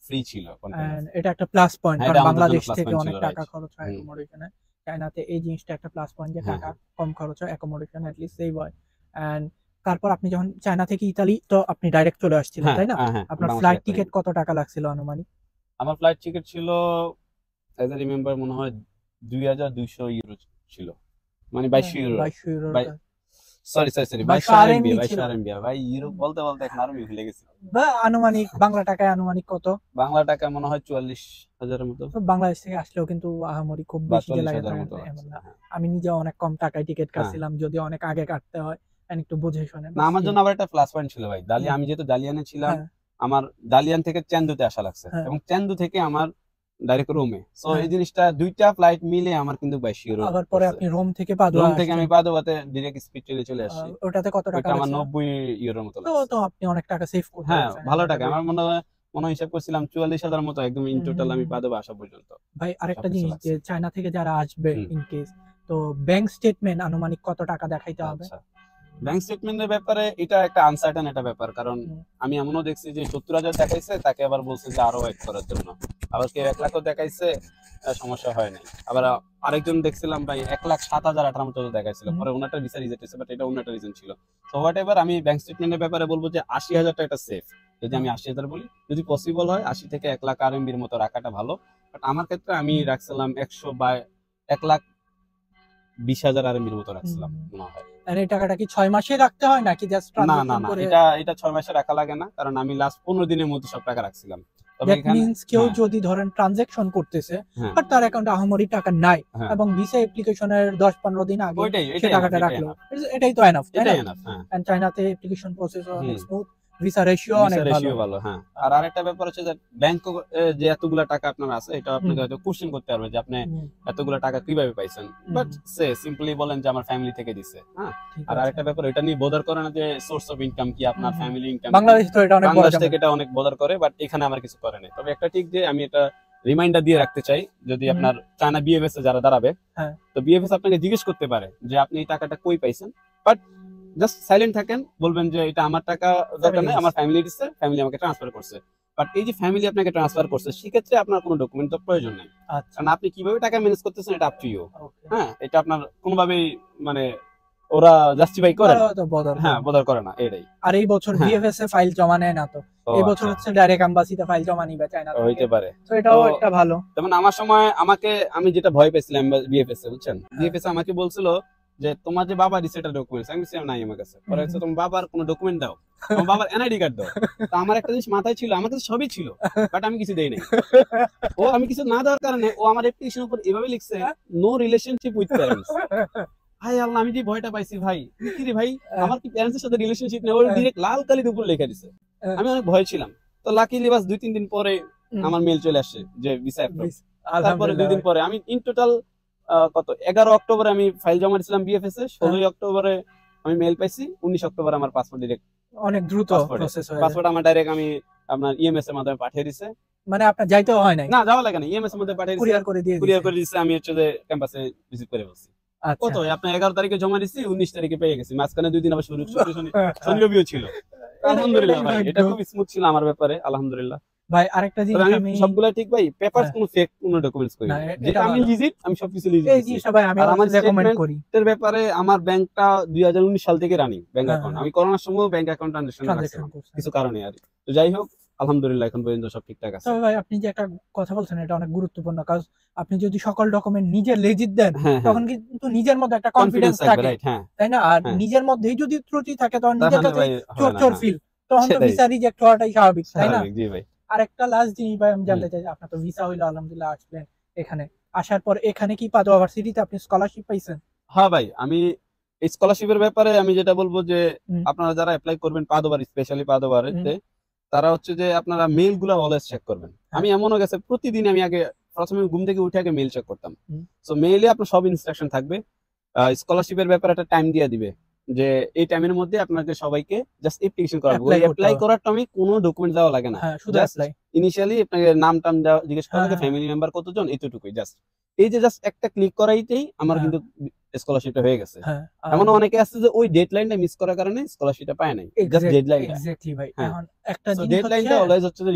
[SPEAKER 2] ফ্রি ছিল কন্টিনিউয়াস।
[SPEAKER 1] and এটা একটা প্লাস পয়েন্ট,
[SPEAKER 2] হ্যাঁ,
[SPEAKER 1] কারণ
[SPEAKER 2] এটা আমাদের জন্য
[SPEAKER 1] বাংলাদেশ
[SPEAKER 2] প্লাস
[SPEAKER 1] থেকে
[SPEAKER 2] পয়েন্ট
[SPEAKER 1] অনেক
[SPEAKER 2] ছিল,
[SPEAKER 1] টাকা
[SPEAKER 2] রাইট।
[SPEAKER 1] খরচ হয়
[SPEAKER 2] হুম।
[SPEAKER 1] অ্যাকোমোডেশনে। চায়নাতে এই জিনিসটা একটা প্লাস পয়েন্ট যে
[SPEAKER 2] হ্যাঁ,
[SPEAKER 1] টাকা
[SPEAKER 2] হ্যাঁ।
[SPEAKER 1] কম খরচ হয়, অ্যাকোমোডেশন এট লিস্ট সেভ হয়। এন্ড তারপর আপনি যখন চায়না থেকে ইতালি, তো আপনি ডাইরেক্ট চলে আসছিলেন,
[SPEAKER 2] হ্যাঁ,
[SPEAKER 1] তাই না?
[SPEAKER 2] হ্যাঁ, হ্যাঁ,
[SPEAKER 1] আপনার
[SPEAKER 2] বাংলাদেশ
[SPEAKER 1] ফ্লাইট
[SPEAKER 2] থেকে
[SPEAKER 1] টিকেট
[SPEAKER 2] plane।
[SPEAKER 1] কত টাকা লাগছিল আনুমানিক?
[SPEAKER 2] আমার ফ্লাইট টিকিট ছিল অ্যাজ আই রিমেম্বার মনে হয় 2200 ইউরো ছিল, মানে 2200 ইউরো।
[SPEAKER 1] 2200 ইউরো,
[SPEAKER 2] বাই সরি,
[SPEAKER 1] 2200
[SPEAKER 2] 2200 আরএমবি,
[SPEAKER 1] আরএমবি
[SPEAKER 2] 2200
[SPEAKER 1] ছিল,
[SPEAKER 2] আরএমবি। ভাই ইউরো বলতে বলতে এখন আরএমবি ভুলে গেছি।
[SPEAKER 1] বা আনুমানিক বাংলা টাকায় আনুমানিক কত?
[SPEAKER 2] বাংলা টাকা মনে হয় 44,000 এর মতো
[SPEAKER 1] তো বাংলাদেশ থেকে আসলেও কিন্তু আহামরি খুব
[SPEAKER 2] বা
[SPEAKER 1] বেশি যে লাগে
[SPEAKER 2] 40,000
[SPEAKER 1] তা
[SPEAKER 2] মতো
[SPEAKER 1] এমন
[SPEAKER 2] লাগছে।
[SPEAKER 1] না।
[SPEAKER 2] হ্যাঁ,
[SPEAKER 1] আমি নিজে অনেক কম টাকায় টিকিট
[SPEAKER 2] হ্যাঁ।
[SPEAKER 1] কাটছিলাম, যদি অনেক আগে কাটতে হয়, and একটু বুঝে শুনে,
[SPEAKER 2] না, আমার জন্য আবার একটা প্লাস পয়েন্ট ছিল ভাই। আমি যেহেতু দালিয়ানে ছিলাম,
[SPEAKER 1] হ্যাঁ,
[SPEAKER 2] আমার দালিয়ান থেকে চেন্দুতে আসা লাগছে
[SPEAKER 1] হ্যাঁ,
[SPEAKER 2] এবং চেন্দু থেকে আমার ডাইরেক্ট রোমে। সো
[SPEAKER 1] হ্যাঁ।
[SPEAKER 2] এই জিনিসটা দুইটা ফ্লাইট মিলে আমার কিন্তু 22 ইউরো
[SPEAKER 1] আবার পরে
[SPEAKER 2] পড়ছে।
[SPEAKER 1] আপনি রোম থেকে পাদুয়া
[SPEAKER 2] রোম থেকে আমি
[SPEAKER 1] আসছেন।
[SPEAKER 2] পাদুয়াতে ডিরেক্ট স্পিড ট্রেনে চলে আসছি।
[SPEAKER 1] ওটাতে কত টাকা
[SPEAKER 2] ওইটা আমার
[SPEAKER 1] লাগছিল?
[SPEAKER 2] 90 ইউরোর মতো
[SPEAKER 1] তো
[SPEAKER 2] লাগছে।
[SPEAKER 1] তো আপনি অনেক টাকা সেভ করতে
[SPEAKER 2] হ্যাঁ,
[SPEAKER 1] পারছেন
[SPEAKER 2] ভালো
[SPEAKER 1] এমন একটা
[SPEAKER 2] টাকা। আমার মনে হয় হিসাব করছিলাম 44,000 মতো একদম ইন টোটাল আমি পাদুয়া আসা পর্যন্ত
[SPEAKER 1] ভাই আরেকটা
[SPEAKER 2] সবকিছু
[SPEAKER 1] জিনিস, যে
[SPEAKER 2] লাগছে।
[SPEAKER 1] চায়না থেকে যারা আসবে
[SPEAKER 2] হুম।
[SPEAKER 1] ইন কেস, তো ব্যাংক স্টেটমেন্ট আনুমানিক কত টাকা দেখাইতে হবে?
[SPEAKER 2] আচ্ছা, ব্যাংক স্টেটমেন্টের ব্যাপারে এটা একটা আনসার্টেন একটা ব্যাপার, কারণ
[SPEAKER 1] হুম,
[SPEAKER 2] আমি এমনও দেখছি যে 70,000 দেখাইছে, তাকে আবার বলছে যে আরো ওয়েট করার জন্য। আবার কেউ 1 লাখও দেখাইছে, সমস্যা হয় নাই। আবার আরেকজন দেখছিলাম ভাই 1,07,018 মতো দেখাইছিল,
[SPEAKER 1] হুম,
[SPEAKER 2] পরে ওনারটা ভিসা রিজেক্ট হয়েছে, বাট এটা ওনারটা রিজন ছিল। সো হোয়াট এভার, আমি ব্যাংক স্টেটমেন্টের ব্যাপারে বলবো যে 80,000 টাকা সেফ। যদি আমি 80,000 বলি, যদি পসিবল হয় 80 থেকে 1 লাখ আরএমবির মতো রাখাটা ভালো। বাট আমার ক্ষেত্রে আমি রাখছিলাম 1,20,000 আরএমবির মতো রাখছিলাম মনে হয়।
[SPEAKER 1] আর এই টাকাটা কি 6 মাসে রাখতে হয় নাকি জাস্ট
[SPEAKER 2] না, না,
[SPEAKER 1] ট্রানজাকশন
[SPEAKER 2] না,
[SPEAKER 1] করে?
[SPEAKER 2] এটা 6 মাসে রাখা লাগে না, কারণ আমি লাস্ট 15 দিনের মধ্যে সব টাকা রাখছিলাম। তবে
[SPEAKER 1] দ্যাট
[SPEAKER 2] এখানে
[SPEAKER 1] মিন্স কেউ
[SPEAKER 2] হ্যাঁ,
[SPEAKER 1] যদি ধরেন ট্রানজাকশন করতেছে,
[SPEAKER 2] হ্যাঁ,
[SPEAKER 1] বাট তার অ্যাকাউন্টে আহামরি টাকা নাই,
[SPEAKER 2] হ্যাঁ,
[SPEAKER 1] এবং ভিসা অ্যাপ্লিকেশনের 10-15 দিন আগে সে
[SPEAKER 2] এটাই
[SPEAKER 1] টাকাটা
[SPEAKER 2] এটাই
[SPEAKER 1] রাখলো,
[SPEAKER 2] এনাফ,
[SPEAKER 1] এটাই তো এনাফ, তাই না?
[SPEAKER 2] এটাই এনাফ। হ্যাঁ,
[SPEAKER 1] এন্ড চায়নাতে অ্যাপ্লিকেশন প্রসেস অনেক
[SPEAKER 2] হুম,
[SPEAKER 1] স্মুথ, ভিসা রেশিও
[SPEAKER 2] ভিসা
[SPEAKER 1] অনেক ভালো।
[SPEAKER 2] রেশিও ভালো। হ্যাঁ, আর আরেকটা ব্যাপার হচ্ছে যে ব্যাংক যে এতগুলা টাকা আপনার আছে, এটা আপনাকে হয়তো কোশ্চেন করতে পারবে যে আপনি
[SPEAKER 1] হুম,
[SPEAKER 2] এতগুলা টাকা কিভাবে পাইছেন, বাট সিম্পলি বলেন যে আমার ফ্যামিলি থেকে দিছে। হ্যাঁ,
[SPEAKER 1] ঠিক
[SPEAKER 2] আর
[SPEAKER 1] আছে।
[SPEAKER 2] আরেকটা ব্যাপার, এটা নিয়ে বদার করে না যে সোর্স অফ ইনকাম কি, আপনার
[SPEAKER 1] হুম,
[SPEAKER 2] ফ্যামিলি ইনকাম
[SPEAKER 1] বাংলাদেশ তো এটা অনেক বড়
[SPEAKER 2] বাংলাদেশ থেকে
[SPEAKER 1] ঝামেলা।
[SPEAKER 2] এটা অনেক বদার করে, বাট এখানে আমার কিছু করে নাই। তবে একটা ঠিক যে আমি এটা রিমাইন্ডার দিয়ে রাখতে চাই, যদি আপনার চায়না বিএফএস এ যারা দাঁড়াবে,
[SPEAKER 1] হ্যাঁ,
[SPEAKER 2] তো বিএফএস আপনাকে জিজ্ঞেস করতে পারে যে আপনি এই টাকাটা কই পাইছেন, বাট জাস্ট সাইলেন্ট থাকেন, বলবেন যে এটা আমার টাকা দরকার নেই, আমার ফ্যামিলি দিচ্ছে, ফ্যামিলি আমাকে ট্রান্সফার করছে। বাট এই যে ফ্যামিলি আপনাকে ট্রান্সফার করছে, সেক্ষেত্রে আপনার কোনো ডকুমেন্ট তো প্রয়োজন নেই,
[SPEAKER 1] আচ্ছা,
[SPEAKER 2] কারণ আপনি কিভাবে টাকা ম্যানেজ করতেছেন এটা আপ টু ইউ।
[SPEAKER 1] ওকে।
[SPEAKER 2] হ্যাঁ, এটা আপনার কোনোভাবেই মানে ওরা জাস্টিফাই করে না।
[SPEAKER 1] তো বদল
[SPEAKER 2] হ্যাঁ, বদার করে না, এটাই।
[SPEAKER 1] আর এই বছর
[SPEAKER 2] হ্যাঁ।
[SPEAKER 1] বিএফএস এ ফাইল জমা নেয় না তো,
[SPEAKER 2] ও
[SPEAKER 1] এই বছর
[SPEAKER 2] আচ্ছা,
[SPEAKER 1] হচ্ছে ডাইরেক্ট এম্বাসিতে ফাইল জমা নিবে চায়না থেকে,
[SPEAKER 2] হইতে পারে।
[SPEAKER 1] তো এটাও
[SPEAKER 2] তো
[SPEAKER 1] একটা ভালো।
[SPEAKER 2] যেমন আমার সময় আমি যেটা ভয় পেয়েছিলাম বিএফএস এ, বুঝছেন, বিএফএস আমাকে বলছিল যে তোমার যে বাবা দিছে এটা ডকুমেন্টস, আমি বলছিলাম নাই আমার কাছে। পরে হচ্ছে তোমার বাবার কোনো ডকুমেন্ট দাও, তোমার বাবার এনআইডি কার্ড দাও। তো আমার একটা জিনিস মাথায় ছিল, আমার কাছে সবই ছিল, বাট আমি কিছু দেই নাই। আমি কিছু না দেওয়ার কারণে ও আমার অ্যাপ্লিকেশন উপর এভাবে লিখছে, নো রিলেশনশিপ উইথ প্যারেন্টস। ভাই আল্লাহ, আমি যে ভয়টা পাইছি ভাই, কি রে ভাই, আমার কি প্যারেন্টস এর সাথে রিলেশনশিপ নেই? ওর ডিরেক্ট লাল কালির উপর লেখা দিছে। আমি অনেক ভয় ছিলাম। তো লাকিলি বাস 2-3 দিন পরে আমার মেল চলে আসে যে ভিসা অ্যাপ্রুভ। তারপরে 2 দিন পরে আমি ইন টোটাল 11 অক্টোবরে আমি ফাইল জমা দিয়েছিলাম বিএফএস এ, 16 অক্টোবরে আমি মেল পাইছি, 19 অক্টোবর আমার পাসপোর্ট ডিরেক্ট,
[SPEAKER 1] অনেক দ্রুত প্রসেস হয়ে যায়।
[SPEAKER 2] পাসপোর্ট আমার ডাইরেক্ট আমি আপনার ইএমএস এর মাধ্যমে পাঠিয়ে দিছে।
[SPEAKER 1] মানে আপনার যাইতেও হয় নাই,
[SPEAKER 2] না, যাওয়া লাগে না, ইএমএস এর মধ্যে পাঠিয়ে দিছে,
[SPEAKER 1] কুরিয়ার করে দিয়ে
[SPEAKER 2] কুরিয়ার
[SPEAKER 1] দিছে।
[SPEAKER 2] করে দিছে, আমি হচ্ছে যে ক্যাম্পাসে রিসিভ করে বলছি।
[SPEAKER 1] আচ্ছা,
[SPEAKER 2] কত আপনার 11 তারিখে জমা দিছি, 19 তারিখে পেয়ে গেছি, মাঝখানে 2 দিন আবার শনি রবিও ছিল। আলহামদুলিল্লাহ ভাই, এটা খুব স্মুথ ছিল আমার ব্যাপারে, আলহামদুলিল্লাহ।
[SPEAKER 1] ভাই আরেকটা
[SPEAKER 2] তবে
[SPEAKER 1] জিনিস
[SPEAKER 2] আমি
[SPEAKER 1] আমি
[SPEAKER 2] সবগুলা ঠিক ভাই, পেপারস
[SPEAKER 1] হ্যাঁ।
[SPEAKER 2] কোনো ফেক কোনো ডকুমেন্টস করি
[SPEAKER 1] না,
[SPEAKER 2] না,
[SPEAKER 1] এটা
[SPEAKER 2] যেটা আমি
[SPEAKER 1] ভালো।
[SPEAKER 2] লিজিট, আমি সবকিছু লিজিট
[SPEAKER 1] এই
[SPEAKER 2] দিছি।
[SPEAKER 1] জিনিসটা ভাই আমি
[SPEAKER 2] আর আমার
[SPEAKER 1] রেকমেন্ড করি।
[SPEAKER 2] এর ব্যাপারে আমার ব্যাংকটা 2019 সাল থেকে রানিং ব্যাংক
[SPEAKER 1] হ্যাঁ,
[SPEAKER 2] অ্যাকাউন্ট,
[SPEAKER 1] হ্যাঁ।
[SPEAKER 2] আমি করোনার সময় ব্যাংক অ্যাকাউন্ট ট্রানজাকশন
[SPEAKER 1] ট্রানজাকশন
[SPEAKER 2] রাখছিলাম
[SPEAKER 1] করছেন।
[SPEAKER 2] কিছু কারণে আর। তো যাই হোক, আলহামদুলিল্লাহ এখন পর্যন্ত সব ঠিকঠাক আছে।
[SPEAKER 1] তবে ভাই আপনি যে একটা কথা বলছেন এটা অনেক গুরুত্বপূর্ণ, কাজ আপনি যদি সকল ডকুমেন্ট নিজে লেজিট দেন,
[SPEAKER 2] হ্যাঁ, হ্যাঁ,
[SPEAKER 1] তখন কিন্তু নিজের মধ্যে একটা
[SPEAKER 2] কনফিডেন্স
[SPEAKER 1] কনফিডেন্স
[SPEAKER 2] থাকবে,
[SPEAKER 1] থাকে,
[SPEAKER 2] রাইট। হ্যাঁ,
[SPEAKER 1] তাই না? আর
[SPEAKER 2] হ্যাঁ।
[SPEAKER 1] নিজের মধ্যেই যদি ত্রুটি থাকে তখন নিজের
[SPEAKER 2] তাহলে
[SPEAKER 1] কাছে
[SPEAKER 2] ভাই
[SPEAKER 1] চোর
[SPEAKER 2] হবে না।
[SPEAKER 1] চোর
[SPEAKER 2] হ্যাঁ,
[SPEAKER 1] ফিল, তখন তো
[SPEAKER 2] সেটাই,
[SPEAKER 1] ভিসা রিজেক্ট হওয়াটাই স্বাভাবিক, তাই না?
[SPEAKER 2] স্বাভাবিক। জি ভাই।
[SPEAKER 1] আর একটা লাস্ট জিনিস ভাই আমি জানতে চাই, আপনার তো ভিসা হইলো আলহামদুলিল্লাহ, আসলেন এখানে, আসার পর এখানে কি পাদুয়া ভার্সিটিতে আপনি স্কলারশিপ পাইছেন?
[SPEAKER 2] হ্যাঁ ভাই, আমি এই স্কলারশিপের ব্যাপারে আমি যেটা বলবো যে
[SPEAKER 1] হুম।
[SPEAKER 2] আপনারা যারা অ্যাপ্লাই করবেন পাদোবার, স্পেশালি পাদোবারেতে, তারা হচ্ছে যে আপনারা মেইল গুলা অলওয়েজ চেক করবেন। আমি এমনও গেছে প্রতিদিন আমি আগে প্রথমে ঘুম থেকে উঠে আগে মেইল চেক করতাম। সো মেইলে আপনার সব ইনস্ট্রাকশন থাকবে। স্কলারশিপের ব্যাপারে একটা টাইম দিয়ে দিবে যে এই টাইমের মধ্যে আপনাকে সবাইকে জাস্ট অ্যাপ্লিকেশন করা হবে।
[SPEAKER 1] Apply করতে
[SPEAKER 2] অ্যাপ্লাই
[SPEAKER 1] হবে।
[SPEAKER 2] করার টাইমে কোনো ডকুমেন্ট দেওয়া লাগে না।
[SPEAKER 1] হ্যাঁ, শুধু
[SPEAKER 2] Just
[SPEAKER 1] অ্যাপ্লাই।
[SPEAKER 2] ইনিশিয়ালি আপনাকে নাম টাম দেওয়া জিজ্ঞেস করা
[SPEAKER 1] হ্যাঁ,
[SPEAKER 2] লাগে,
[SPEAKER 1] হ্যাঁ।
[SPEAKER 2] ফ্যামিলি মেম্বার কতজন, এতটুকুই জাস্ট। এই যে জাস্ট একটা ক্লিক করাইতেই আমার
[SPEAKER 1] হ্যাঁ।
[SPEAKER 2] কিন্তু স্কলারশিপটা হয়ে গেছে।
[SPEAKER 1] হ্যাঁ,
[SPEAKER 2] এমন অনেকে আছে যে ওই ডেডলাইনটা মিস করার কারণে স্কলারশিপটা পায় নাই, জাস্ট ডেডলাইনটা।
[SPEAKER 1] এক্স্যাক্টলি ভাই।
[SPEAKER 2] হ্যাঁ।
[SPEAKER 1] এখন একটা
[SPEAKER 2] সো
[SPEAKER 1] জিনিস
[SPEAKER 2] ডেডলাইনটা
[SPEAKER 1] হচ্ছে,
[SPEAKER 2] অলওয়েজ হচ্ছে যে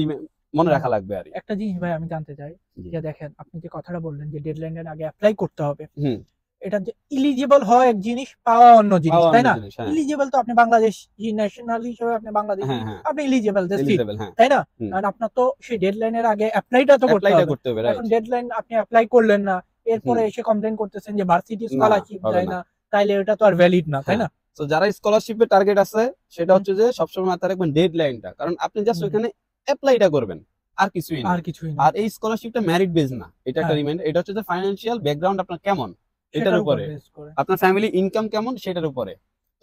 [SPEAKER 2] মনে
[SPEAKER 1] হ্যাঁ,
[SPEAKER 2] রাখা লাগবে আর কি।
[SPEAKER 1] একটা জিনিস ভাই আমি জানতে চাই
[SPEAKER 2] জি।
[SPEAKER 1] যে দেখেন আপনি যে কথাটা বললেন যে ডেডলাইনের আগে অ্যাপ্লাই করতে হবে,
[SPEAKER 2] হুম।
[SPEAKER 1] এটা যে ইলিজিবল হয় এক জিনিস, পাওয়া অন্য জিনিস,
[SPEAKER 2] পাওয়া
[SPEAKER 1] তাই
[SPEAKER 2] অন্য
[SPEAKER 1] না?
[SPEAKER 2] জিনিস, হ্যাঁ।
[SPEAKER 1] ইলিজিবল তো আপনি বাংলাদেশি ন্যাশনাল হিসেবে আপনি বাংলাদেশি,
[SPEAKER 2] হ্যাঁ, হ্যাঁ।
[SPEAKER 1] আপনি ইলিজিবল, দ্যাটস ইট,
[SPEAKER 2] এলিজিবল, হ্যাঁ।
[SPEAKER 1] তাই না?
[SPEAKER 2] হুম।
[SPEAKER 1] আর আপনার তো সেই ডেডলাইনের আগে অ্যাপ্লাইটা তো করতে
[SPEAKER 2] অ্যাপ্লাইটা
[SPEAKER 1] হবে।
[SPEAKER 2] করতে হবে, রাইট।
[SPEAKER 1] এখন ডেডলাইন আপনি অ্যাপ্লাই করলেন না, এরপরে
[SPEAKER 2] হুম।
[SPEAKER 1] এসে কমপ্লেইন করতেছেন যে ভার্সিটি
[SPEAKER 2] না,
[SPEAKER 1] স্কলারশিপ
[SPEAKER 2] হবে
[SPEAKER 1] দেয়
[SPEAKER 2] না।
[SPEAKER 1] না, তাইলে এটা তো আর ভ্যালিড না, তাই
[SPEAKER 2] হ্যাঁ।
[SPEAKER 1] না?
[SPEAKER 2] তো যারা স্কলারশিপের টার্গেট আছে সেটা হচ্ছে যে সবসময় মাথায় রাখবেন ডেডলাইনটা, কারণ আপনি জাস্ট
[SPEAKER 1] হুম।
[SPEAKER 2] ওখানে অ্যাপ্লাইটা করবেন, আর কিছুই না।
[SPEAKER 1] আর কিছুই না,
[SPEAKER 2] আর এই স্কলারশিপটা মেরিট বেস না, এটা একটা
[SPEAKER 1] হ্যাঁ।
[SPEAKER 2] রিমাইন্ডার। এটা হচ্ছে যে ফাইন্যান্সিয়াল ব্যাকগ্রাউন্ড আপনার কেমন এটার
[SPEAKER 1] সেটার উপর
[SPEAKER 2] উপরে,
[SPEAKER 1] বেস করে।
[SPEAKER 2] আপনার ফ্যামিলি ইনকাম কেমন সেটার উপরে।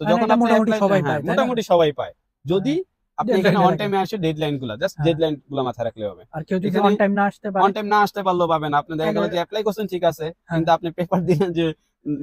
[SPEAKER 2] তো
[SPEAKER 1] মানে
[SPEAKER 2] যখন
[SPEAKER 1] এটা
[SPEAKER 2] আপনি
[SPEAKER 1] মোটামুটি
[SPEAKER 2] অ্যাপ্লাই,
[SPEAKER 1] সবাই
[SPEAKER 2] হ্যাঁ,
[SPEAKER 1] পায়, তাই না?
[SPEAKER 2] মোটামুটি সবাই পায়, যদি আপনি এখানে
[SPEAKER 1] Deadline-এর
[SPEAKER 2] অন
[SPEAKER 1] আগে।
[SPEAKER 2] টাইমে আসে ডেডলাইন গুলা, জাস্ট
[SPEAKER 1] হ্যাঁ।
[SPEAKER 2] ডেডলাইন গুলা মাথায় রাখলে হবে।
[SPEAKER 1] আর কেউ যদি
[SPEAKER 2] এখানে
[SPEAKER 1] অন টাইম না আসতে
[SPEAKER 2] অন
[SPEAKER 1] পারে,
[SPEAKER 2] টাইম না আসতে পারলেও পাবে না। আপনি দেখা গেল
[SPEAKER 1] তাহলে,
[SPEAKER 2] যে অ্যাপ্লাই করছেন ঠিক আছে,
[SPEAKER 1] হ্যাঁ,
[SPEAKER 2] কিন্তু আপনি পেপার দিলেন যে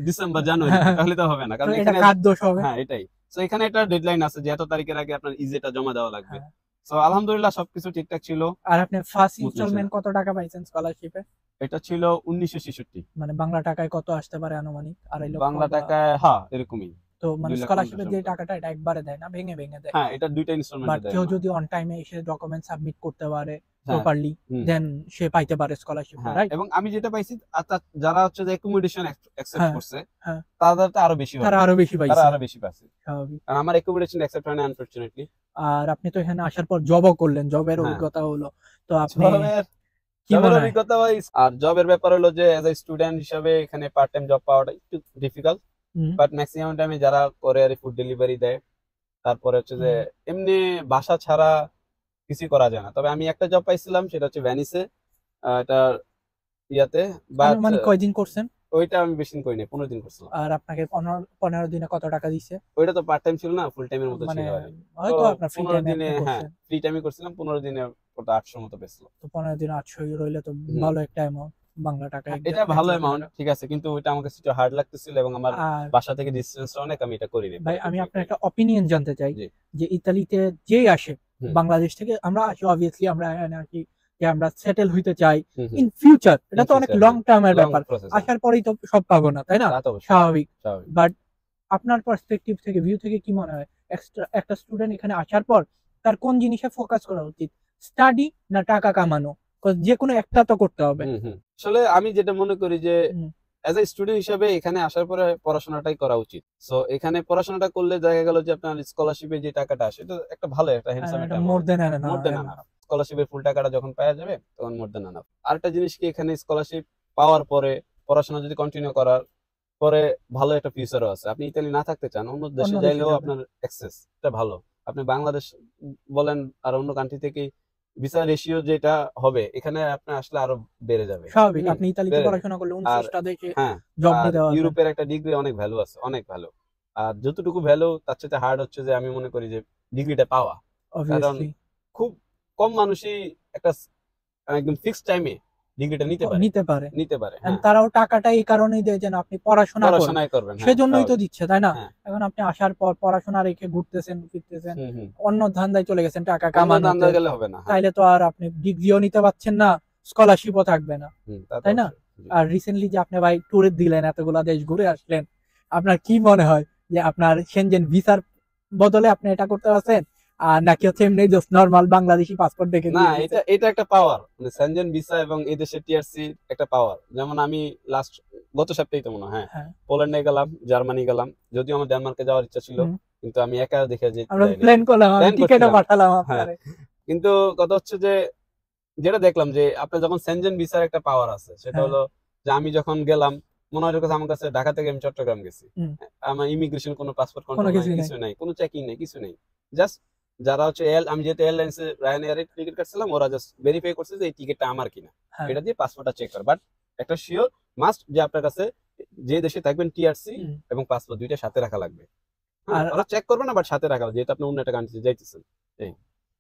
[SPEAKER 2] ডিসেম্বর জানুয়ারি,
[SPEAKER 1] হ্যাঁ,
[SPEAKER 2] তাহলে তো হবে না,
[SPEAKER 1] তো
[SPEAKER 2] কারণ
[SPEAKER 1] এটা
[SPEAKER 2] এখানে,
[SPEAKER 1] কার দোষ হবে?
[SPEAKER 2] হ্যাঁ এটাই। সো এখানে একটা ডেডলাইন আছে যে এত তারিখের আগে আপনার ইজেটা জমা দেওয়া লাগবে।
[SPEAKER 1] হ্যাঁ।
[SPEAKER 2] সো আলহামদুলিল্লাহ সবকিছু ঠিকঠাক ছিল।
[SPEAKER 1] আর আপনি ফার্স্ট
[SPEAKER 2] বুঝতেছি না।
[SPEAKER 1] ইনস্টলমেন্ট কত টাকা পাইছেন স্কলারশিপে?
[SPEAKER 2] এটা ছিল 1966।
[SPEAKER 1] মানে বাংলা টাকায় কত আসতে পারে আনুমানিক? 2.5 লক্ষ
[SPEAKER 2] বাংলা
[SPEAKER 1] বা-
[SPEAKER 2] টাকায়, হ্যাঁ এরকমই।
[SPEAKER 1] তো মানে
[SPEAKER 2] 2 লাখ
[SPEAKER 1] স্কলারশিপের
[SPEAKER 2] 50
[SPEAKER 1] যে
[SPEAKER 2] মতো।
[SPEAKER 1] টাকাটা এটা একবারে দেয় না, ভেঙে ভেঙে দেয়।
[SPEAKER 2] হ্যাঁ, এটা দুইটা
[SPEAKER 1] বাট
[SPEAKER 2] ইনস্টলমেন্টে দেয়
[SPEAKER 1] কেউ
[SPEAKER 2] না।
[SPEAKER 1] যদি অন টাইমে এসে ডকুমেন্ট সাবমিট করতে পারে
[SPEAKER 2] হ্যাঁ,
[SPEAKER 1] প্রপারলি,
[SPEAKER 2] হুম।
[SPEAKER 1] দেন সে পাইতে পারে স্কলারশিপ,
[SPEAKER 2] হ্যাঁ,
[SPEAKER 1] রাইট?
[SPEAKER 2] এবং আমি যেটা পাইছি যারা হচ্ছে যে অ্যাকোমোডেশন অ্যাকসেপ্ট
[SPEAKER 1] হ্যাঁ,
[SPEAKER 2] করছে,
[SPEAKER 1] হ্যাঁ।
[SPEAKER 2] তাদের তো আরো বেশি হবে।
[SPEAKER 1] তারা আরো বেশি
[SPEAKER 2] তারা
[SPEAKER 1] পাইছে,
[SPEAKER 2] আরো বেশি পাচ্ছে।
[SPEAKER 1] স্বাভাবিক।
[SPEAKER 2] কারণ আমার অ্যাকোমোডেশন অ্যাকসেপ্ট হয় না আনফরচুনেটলি।
[SPEAKER 1] আর আপনি তো এখানে আসার পর জবও করলেন, জবের
[SPEAKER 2] হ্যাঁ।
[SPEAKER 1] অভিজ্ঞতা হলো, তো আপনি
[SPEAKER 2] জবের
[SPEAKER 1] কি
[SPEAKER 2] জবের
[SPEAKER 1] মনে হয়?
[SPEAKER 2] অভিজ্ঞতা আর জবের ব্যাপার হলো যে এজ এ স্টুডেন্ট হিসাবে এখানে পার্ট টাইম জব পাওয়াটা একটু ডিফিকাল্ট,
[SPEAKER 1] হুম,
[SPEAKER 2] বাট ম্যাক্সিমাম টাইমে যারা করে আর ফুড ডেলিভারি দেয়, তারপরে হচ্ছে যে এমনি বাসা ছাড়া কিছু করা যায় না। তবে আমি একটা জব পাইছিলাম, সেটা হচ্ছে ভ্যানিসে, এটা ইয়াতে, বাট
[SPEAKER 1] আনুমানিক কয়দিন করছেন?
[SPEAKER 2] ওইটা আমি বেশি দিন করি নাই, 15 দিন করছিলাম।
[SPEAKER 1] আর আপনাকে 15 দিনে কত টাকা দিছে?
[SPEAKER 2] ওইটা তো পার্ট টাইম ছিল না, ফুল টাইমের মতো
[SPEAKER 1] মানে
[SPEAKER 2] ছিল আর কি।
[SPEAKER 1] হয়তো
[SPEAKER 2] তো
[SPEAKER 1] আপনার ফ্রি
[SPEAKER 2] 15
[SPEAKER 1] টাইমে
[SPEAKER 2] দিনে,
[SPEAKER 1] আপনি
[SPEAKER 2] হ্যাঁ
[SPEAKER 1] করছেন,
[SPEAKER 2] ফ্রি টাইমে করছিলাম, 15 দিনে ওটা 800 মতো পেয়েছিল।
[SPEAKER 1] তো 15 দিনে 800 ইউরো হইলে তো
[SPEAKER 2] হুম।
[SPEAKER 1] ভালো একটা অ্যামাউন্ট বাংলা টাকায়।
[SPEAKER 2] এটা ভালো অ্যামাউন্ট, ঠিক আছে, কিন্তু ওইটা আমার কাছে একটু হার্ড লাগতেছিল এবং আমার
[SPEAKER 1] আর
[SPEAKER 2] বাসা থেকে ডিসটেন্সটা অনেক, আমি এটা করিনি।
[SPEAKER 1] ভাই আমি আপনার একটা অপিনিয়ন জানতে চাই
[SPEAKER 2] জি।
[SPEAKER 1] যে ইতালিতে যেই আসে
[SPEAKER 2] হুম।
[SPEAKER 1] বাংলাদেশ থেকে, আমরা আসি অবভিয়াসলি, আমরা এখানে আসি যে আমরা সেটেল হইতে চাই
[SPEAKER 2] হুম, হুম।
[SPEAKER 1] ইন ফিউচার, এটা
[SPEAKER 2] In
[SPEAKER 1] তো অনেক
[SPEAKER 2] future,
[SPEAKER 1] লং টার্মের
[SPEAKER 2] Long
[SPEAKER 1] ব্যাপার,
[SPEAKER 2] process,
[SPEAKER 1] আসার পরেই তো সব পাবো না, তাই না?
[SPEAKER 2] তা তো অবশ্যই,
[SPEAKER 1] স্বাভাবিক।
[SPEAKER 2] স্বাভাবিক।
[SPEAKER 1] বাট আপনার পার্সপেক্টিভ থেকে, ভিউ থেকে কি মনে হয় একটা স্টুডেন্ট এখানে আসার পর তার কোন জিনিসে ফোকাস করা উচিত, স্টাডি না টাকা কামানো? যে কোনো একটা তো করতে হবে।
[SPEAKER 2] হুম, হুম। আসলে আমি যেটা মনে করি যে
[SPEAKER 1] হুম।
[SPEAKER 2] অ্যাজ এ স্টুডেন্ট হিসেবে এখানে আসার পরে পড়াশোনাটাই করা উচিত। সো এখানে পড়াশোনাটা করলে দেখা গেল যে আপনার স্কলারশিপে যে টাকাটা আসে, এটা একটা ভালো, একটা হ্যান্ডসাম একটা
[SPEAKER 1] মোর দেন
[SPEAKER 2] মোর দেন এনাফ। স্কলারশিপের ফুল টাকাটা যখন পাওয়া যাবে তখন মোর দেন এনাফ। আরেকটা জিনিস কি, এখানে স্কলারশিপ পাওয়ার পরে পড়াশোনা যদি কন্টিনিউ করার পরে ভালো একটা ফিউচারও আছে। আপনি ইতালি না থাকতে চান, অন্য দেশে
[SPEAKER 1] অন্য দেশে
[SPEAKER 2] যাইলেও
[SPEAKER 1] যাবেন।
[SPEAKER 2] আপনার অ্যাক্সেস এটা ভালো। আপনি বাংলাদেশ বলেন আর অন্য কান্ট্রি থেকে ভিসা রেশিও যেটা হবে, এখানে আপনি আসলে আরো বেড়ে যাবে।
[SPEAKER 1] স্বাভাবিক,
[SPEAKER 2] হুম,
[SPEAKER 1] আপনি ইতালিতে
[SPEAKER 2] বেড়ে যাবে।
[SPEAKER 1] পড়াশোনা করলে
[SPEAKER 2] আর
[SPEAKER 1] 29টা দেশে
[SPEAKER 2] হ্যাঁ,
[SPEAKER 1] জব
[SPEAKER 2] আর
[SPEAKER 1] দিয়ে দেওয়া যায়।
[SPEAKER 2] ইউরোপের একটা ডিগ্রি অনেক ভ্যালু আছে, অনেক ভ্যালু। আর যতটুকু ভ্যালু তার চাইতে হার্ড হচ্ছে যে আমি মনে করি যে ডিগ্রিটা পাওয়া।
[SPEAKER 1] অবভিয়াসলি
[SPEAKER 2] খুব কম মানুষই একটা একদম ফিক্সড টাইমে ডিগ্রিটা নিতে পারে।
[SPEAKER 1] And তারাও টাকাটা এই কারণেই দেয় যেন আপনি পড়াশোনা করেন,
[SPEAKER 2] পড়াশোনায় করবেন, হ্যাঁ,
[SPEAKER 1] সেজন্যই তো
[SPEAKER 2] স্বাভাবিক।
[SPEAKER 1] দিচ্ছে, তাই না?
[SPEAKER 2] হ্যাঁ।
[SPEAKER 1] এখন আপনি আসার পর পড়াশোনা রেখে ঘুরতেছেন ফিরতেছেন,
[SPEAKER 2] হুম, হুম।
[SPEAKER 1] অন্য ধান্দায় চলে গেছেন টাকা
[SPEAKER 2] অন্য
[SPEAKER 1] কামানোতে,
[SPEAKER 2] ধান্দা গেলে হবে না। হ্যাঁ।
[SPEAKER 1] তাইলে তো আর আপনি ডিগ্রিও নিতে পারছেন না, স্কলারশিপও থাকবে না,
[SPEAKER 2] হুম, তা তো
[SPEAKER 1] তাই না?
[SPEAKER 2] অবশ্যই। জি।
[SPEAKER 1] আর রিসেন্টলি যে আপনি ভাই ট্যুরে দিলেন, এতগুলা দেশ ঘুরে আসলেন, আপনার কি মনে হয় যে আপনার সেনজেন ভিসার বদলে আপনি এটা করতে পারছেন, আর নাকি হচ্ছে এমনি জাস্ট নরমাল বাংলাদেশি পাসপোর্ট দেখে
[SPEAKER 2] না,
[SPEAKER 1] দিয়ে দিয়েছেন?
[SPEAKER 2] এটা একটা পাওয়ার, মানে সেনজেন ভিসা এবং এই দেশের টিআরসি একটা পাওয়ার। যেমন আমি গত সপ্তাহেই তো মনে হয়,
[SPEAKER 1] হ্যাঁ,
[SPEAKER 2] পোল্যান্ডে গেলাম, জার্মানি গেলাম, যদিও আমার ডেনমার্কে যাওয়ার ইচ্ছা ছিল,
[SPEAKER 1] হুম।
[SPEAKER 2] কিন্তু আমি একা দেখে যে
[SPEAKER 1] আমরা প্ল্যান করলাম,
[SPEAKER 2] Plan
[SPEAKER 1] টিকেটও
[SPEAKER 2] করছিলাম।
[SPEAKER 1] পাঠালাম
[SPEAKER 2] হ্যাঁ।
[SPEAKER 1] আপনারে।
[SPEAKER 2] কিন্তু কথা হচ্ছে যে যেটা দেখলাম যে আপনার যখন সেনজেন ভিসার একটা পাওয়ার আছে, সেটা
[SPEAKER 1] হ্যাঁ।
[SPEAKER 2] হলো যে আমি যখন গেলাম, মনে হয় আমার কাছে ঢাকা থেকে আমি চট্টগ্রাম গেছি।
[SPEAKER 1] হুম।
[SPEAKER 2] আমার ইমিগ্রেশন কোনো পাসপোর্ট
[SPEAKER 1] কোনো
[SPEAKER 2] কন্ট্রোল
[SPEAKER 1] কিছুই নাই।
[SPEAKER 2] কিছু নাই, কোনো চেকিং নাই, কিছু নেই। জাস্ট যারা হচ্ছে আমি যেহেতু এয়ারলাইন্সে রায়ানএয়ারে টিকিট কাটছিলাম, ওরা জাস্ট ভেরিফাই করছে যে এই টিকিটটা আমার কিনা,
[SPEAKER 1] হ্যাঁ।
[SPEAKER 2] এটা দিয়ে পাসপোর্টটা চেক করে। বাট একটা শিওর মাস্ট যে আপনার কাছে যে দেশে থাকবেন টিআরসি
[SPEAKER 1] হুম।
[SPEAKER 2] এবং পাসপোর্ট দুইটা সাথে রাখা লাগবে।
[SPEAKER 1] আর
[SPEAKER 2] ওরা চেক করবে না, বাট সাথে রাখা লাগবে, যেহেতু আপনি অন্য একটা কান্ট্রিতে যাইতেছেন।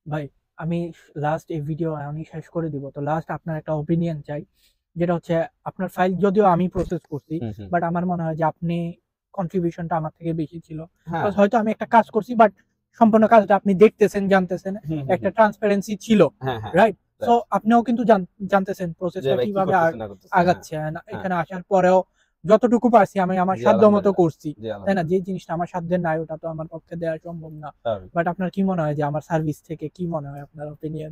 [SPEAKER 1] ভাই আমি লাস্ট এই ভিডিও আমি শেষ করে দিব, তো লাস্ট আপনার একটা ওপিনিয়ন চাই, যেটা হচ্ছে আপনার ফাইল যদিও আমি প্রসেস করছি, বাট আমার মনে হয় যে আপনি কন্ট্রিবিউশনটা আমার থেকে বেশি ছিল।
[SPEAKER 2] হ্যাঁ
[SPEAKER 1] Because হয়তো আমি একটা কাজ করছি, বাট সম্পূর্ণ কাজটা আপনি দেখতেছেন, জানতেছেন, একটা ট্রান্সপারেন্সি ছিল,
[SPEAKER 2] হ্যাঁ হ্যাঁ
[SPEAKER 1] রাইট? সো আপনিও কিন্তু জানতেছেন
[SPEAKER 2] যে
[SPEAKER 1] প্রসেসটা
[SPEAKER 2] ভাই কি
[SPEAKER 1] কিভাবে
[SPEAKER 2] করতেছেন না করতেছেন।
[SPEAKER 1] আগাচ্ছে। And এখানে আসার পরেও যতটুকু পারছি আমি আমার
[SPEAKER 2] জি,
[SPEAKER 1] সাধ্য মতো
[SPEAKER 2] আলহামদুলিল্লাহ।
[SPEAKER 1] করছি,
[SPEAKER 2] জি
[SPEAKER 1] তাই না?
[SPEAKER 2] আলহামদুলিল্লাহ।
[SPEAKER 1] যে জিনিসটা আমার সাধ্যের নাই ওটা তো আমার পক্ষে দেওয়া সম্ভব না।
[SPEAKER 2] স্বাভাবিক।
[SPEAKER 1] বাট আপনার কি মনে হয় যে আমার সার্ভিস থেকে কি মনে হয়, আপনার ওপিনিয়ন?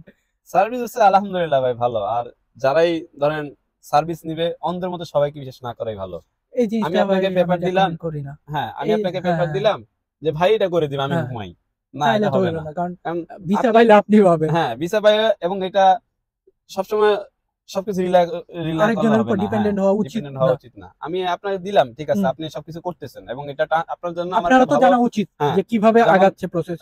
[SPEAKER 2] সার্ভিস হচ্ছে আলহামদুলিল্লাহ ভাই ভালো। আর যারাই ধরেন সার্ভিস নিবে অন্ধের মতো সবাইকে বিশ্বাস না করাই ভালো।
[SPEAKER 1] এই
[SPEAKER 2] আমি
[SPEAKER 1] জিনিসটা ভাই
[SPEAKER 2] আপনাকে
[SPEAKER 1] আমি
[SPEAKER 2] পেপার দিলাম,
[SPEAKER 1] recommend করি না।
[SPEAKER 2] হ্যাঁ আমি
[SPEAKER 1] এই
[SPEAKER 2] আপনাকে
[SPEAKER 1] হ্যাঁ,
[SPEAKER 2] পেপার
[SPEAKER 1] হ্যাঁ,
[SPEAKER 2] দিলাম যে ভাই এটা করে দিন, আমি
[SPEAKER 1] হ্যাঁ।
[SPEAKER 2] ঘুমাই না,
[SPEAKER 1] তাইলে
[SPEAKER 2] এটা
[SPEAKER 1] তো
[SPEAKER 2] হবে
[SPEAKER 1] হইলো
[SPEAKER 2] না।
[SPEAKER 1] না, কারণ
[SPEAKER 2] কারণ
[SPEAKER 1] ভিসা
[SPEAKER 2] আপনি-
[SPEAKER 1] পাইলে আপনি পাবেন,
[SPEAKER 2] হ্যাঁ ভিসা পাই, এবং এটা সবসময় সবকিছু রিলাই করা
[SPEAKER 1] আরেকজনের
[SPEAKER 2] হবে
[SPEAKER 1] উপর
[SPEAKER 2] না,
[SPEAKER 1] ডিপেন্ডেন্ট হওয়া উচিত
[SPEAKER 2] ডিপেন্ডেন্ট হওয়া
[SPEAKER 1] না।
[SPEAKER 2] উচিত না। আমি আপনাকে দিলাম, ঠিক আছে,
[SPEAKER 1] হুম।
[SPEAKER 2] আপনি সবকিছু করতেছেন এবং এটা আপনার জন্য আমার
[SPEAKER 1] আপনারও
[SPEAKER 2] একটা
[SPEAKER 1] তো
[SPEAKER 2] ভালো
[SPEAKER 1] জানা উচিত
[SPEAKER 2] হ্যাঁ,
[SPEAKER 1] যে কিভাবে
[SPEAKER 2] যেমন
[SPEAKER 1] আগাচ্ছে প্রসেস।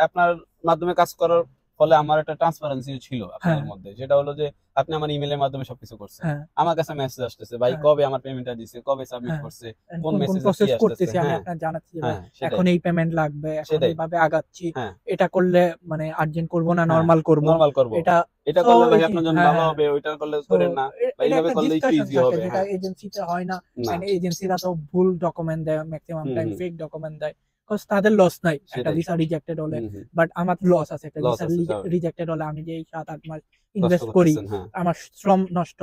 [SPEAKER 2] আপনার মাধ্যমে কাজ করার ফলে আমার একটা ট্রান্সপারেন্সি ছিল আপনাদের
[SPEAKER 1] হ্যাঁ।
[SPEAKER 2] মধ্যে, যেটা হলো যে আপনি আমার ইমেলের মাধ্যমে সবকিছু করছেন।
[SPEAKER 1] হ্যাঁ,
[SPEAKER 2] আমার কাছে মেসেজ আসতেছে, ভাই
[SPEAKER 1] হ্যাঁ।
[SPEAKER 2] কবে আমার পেমেন্টটা দিছে, কবে সাবমিট
[SPEAKER 1] হ্যাঁ।
[SPEAKER 2] করছে,
[SPEAKER 1] And
[SPEAKER 2] কোন
[SPEAKER 1] কোন
[SPEAKER 2] মেসেজে কি
[SPEAKER 1] প্রসেস
[SPEAKER 2] আসতেছে।
[SPEAKER 1] করতেছি আমি
[SPEAKER 2] হ্যাঁ
[SPEAKER 1] আপনার জানাচ্ছি যে ভাই
[SPEAKER 2] হ্যাঁ সেটাই
[SPEAKER 1] এখন এই পেমেন্ট লাগবে, এখন
[SPEAKER 2] সেটাই।
[SPEAKER 1] এইভাবে আগাচ্ছি,
[SPEAKER 2] হ্যাঁ
[SPEAKER 1] এটা করলে মানে আর্জেন্ট করব না,
[SPEAKER 2] হ্যাঁ,
[SPEAKER 1] নরমাল করব,
[SPEAKER 2] নরমাল করবো,
[SPEAKER 1] এটা
[SPEAKER 2] এটা
[SPEAKER 1] so
[SPEAKER 2] করলে ভাই
[SPEAKER 1] এই
[SPEAKER 2] আপনার জন্য
[SPEAKER 1] হ্যাঁ,
[SPEAKER 2] ভালো
[SPEAKER 1] হ্যাঁ।
[SPEAKER 2] হবে, ওইটা করলে
[SPEAKER 1] So,
[SPEAKER 2] করেন না, বা
[SPEAKER 1] এটা
[SPEAKER 2] এইভাবে
[SPEAKER 1] একটা
[SPEAKER 2] করলে একটু
[SPEAKER 1] ডিসকাশন
[SPEAKER 2] ইজি
[SPEAKER 1] থাকে
[SPEAKER 2] হবে।
[SPEAKER 1] যেটা
[SPEAKER 2] হ্যাঁ
[SPEAKER 1] এজেন্সিতে হয় না।
[SPEAKER 2] না
[SPEAKER 1] এন্ড এজেন্সিরা তো ভুল ডকুমেন্ট দেয় ম্যাক্সিমাম
[SPEAKER 2] হুম
[SPEAKER 1] টাইম,
[SPEAKER 2] হুম
[SPEAKER 1] ফেক ডকুমেন্ট দেয়, কজ তাদের লস নাই একটা
[SPEAKER 2] সেটাই।
[SPEAKER 1] ভিসা রিজেক্টেড হলে,
[SPEAKER 2] হুম হুম
[SPEAKER 1] বাট আমার লস আছে একটা
[SPEAKER 2] লস
[SPEAKER 1] ভিসা
[SPEAKER 2] আছে, স্বাভাবিক।
[SPEAKER 1] রিজেক্টেড হলে আমি যে এই 7-8 মাস
[SPEAKER 2] কষ্ট
[SPEAKER 1] ইনভেস্ট করি,
[SPEAKER 2] করতেছেন, হ্যাঁ
[SPEAKER 1] আমার শ্রম নষ্ট,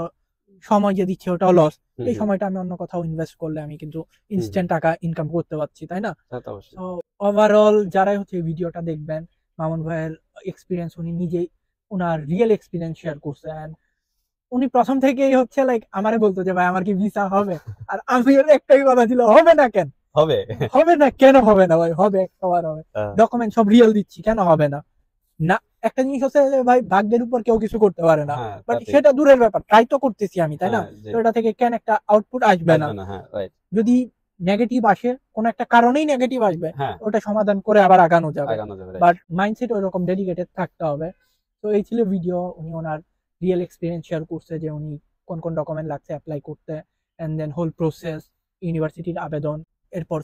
[SPEAKER 1] সময় যে দিচ্ছি ওটাও লস।
[SPEAKER 2] হুম
[SPEAKER 1] এই
[SPEAKER 2] হুম
[SPEAKER 1] সময়টা আমি অন্য কোথাও ইনভেস্ট করলে আমি কিন্তু ইনস্ট্যান্ট টাকা ইনকাম করতে পারছি, তাই না?
[SPEAKER 2] তা তো অবশ্যই।
[SPEAKER 1] তো ওভারঅল যারাই হচ্ছে এই ভিডিওটা দেখবেন, মামুন ভাইয়ের এক্সপিরিয়েন্স, উনি নিজেই ওনার রিয়েল এক্সপিরিয়েন্স শেয়ার করছেন। উনি প্রথম থেকেই হচ্ছে লাইক আমারে বলতো যে ভাই আমার কি ভিসা হবে, আর আমি ওর একটাই কথা ছিল, হবে না কেন,
[SPEAKER 2] হবে
[SPEAKER 1] হবে না কেন, হবে না ভাই, হবে, একবার হবে,
[SPEAKER 2] হ্যাঁ,
[SPEAKER 1] ডকুমেন্ট সব রিয়েল দিচ্ছি, কেন হবে না? না, একটা জিনিস হচ্ছে যে ভাই ভাগ্যের উপর কেউ কিছু করতে পারে না,
[SPEAKER 2] হ্যাঁ
[SPEAKER 1] বাট
[SPEAKER 2] তা ঠিক।
[SPEAKER 1] সেটা দূরের ব্যাপার, ট্রাই তো করতেছি আমি, তাই না?
[SPEAKER 2] হ্যাঁ জি,
[SPEAKER 1] তো এটা থেকে কেন একটা আউটপুট আসবে না?
[SPEAKER 2] আসবে না, হ্যাঁ রাইট।
[SPEAKER 1] যদি নেগেটিভ আসে, কোন একটা কারণেই নেগেটিভ আসবে,
[SPEAKER 2] হ্যাঁ
[SPEAKER 1] ওটা সমাধান করে আবার আগানো যাবে,
[SPEAKER 2] আগানো যাবে, রাইট।
[SPEAKER 1] বাট মাইন্ডসেট ওইরকম ডেডিকেটেড থাকতে হবে। তো এই ছিল ভিডিও, উনি ওনার রিয়েল এক্সপিরিয়েন্স শেয়ার করছে যে উনি কোন কোন ডকুমেন্ট লাগছে অ্যাপ্লাই করতে, এন্ড দেন হোল প্রসেস, ইউনিভার্সিটির আবেদন, এরপর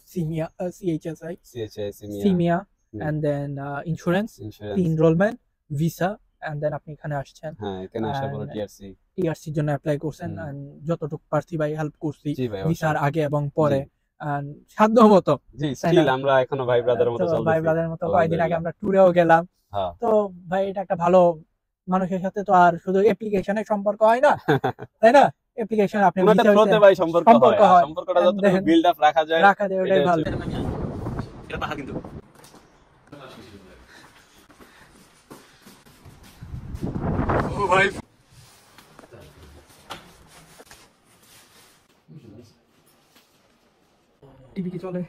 [SPEAKER 1] সিএইচএসআই,
[SPEAKER 2] সিএচএস
[SPEAKER 1] সিমিয়া,
[SPEAKER 2] hmm.
[SPEAKER 1] And then insurance,
[SPEAKER 2] insurance,
[SPEAKER 1] enrolment, visa, and then আপনি এখানে আসছেন,
[SPEAKER 2] হ্যাঁ এখানে আসার পরে
[SPEAKER 1] And
[SPEAKER 2] টিআরসি।
[SPEAKER 1] টিআরসির জন্য অ্যাপ্লাই করছেন,
[SPEAKER 2] হুম।
[SPEAKER 1] and যতটুকু পারছি ভাই হেল্প করছি
[SPEAKER 2] জি ভাই
[SPEAKER 1] ভিসার
[SPEAKER 2] অবশ্যই।
[SPEAKER 1] আগে এবং পরে,
[SPEAKER 2] জি।
[SPEAKER 1] and সাধ্য মতো,
[SPEAKER 2] জি
[SPEAKER 1] তাই
[SPEAKER 2] স্টিল
[SPEAKER 1] না?
[SPEAKER 2] আমরা এখনো ভাই ব্রাদারের মতো
[SPEAKER 1] তো
[SPEAKER 2] চলতেছি।
[SPEAKER 1] ভাই ব্রাদারের মতো কয়েকদিন আগে
[SPEAKER 2] আলহামদুলিল্লাহ।
[SPEAKER 1] আমরা ট্যুরেও গেলাম।
[SPEAKER 2] হ্যাঁ
[SPEAKER 1] তো ভাই এটা একটা ভালো, মানুষের সাথে তো আর শুধু অ্যাপ্লিকেশনের সম্পর্ক হয় না, তাই না? অ্যাপ্লিকেশন আপনি
[SPEAKER 2] কোনো একটা
[SPEAKER 1] ভিসা
[SPEAKER 2] থ্রোতে ভাই সম্পর্ক হয়,
[SPEAKER 1] সম্পর্ক
[SPEAKER 2] আর
[SPEAKER 1] হয়,
[SPEAKER 2] সম্পর্কটা
[SPEAKER 1] and
[SPEAKER 2] যতটুকু
[SPEAKER 1] then
[SPEAKER 2] বিল্ড আপ রাখা যায়
[SPEAKER 1] রাখা যায়, ওটাই
[SPEAKER 2] এটাই
[SPEAKER 1] ভালো।
[SPEAKER 2] হচ্ছে। এটা পাহা কিন্তু ও ভাই
[SPEAKER 1] টিভি কি চলে?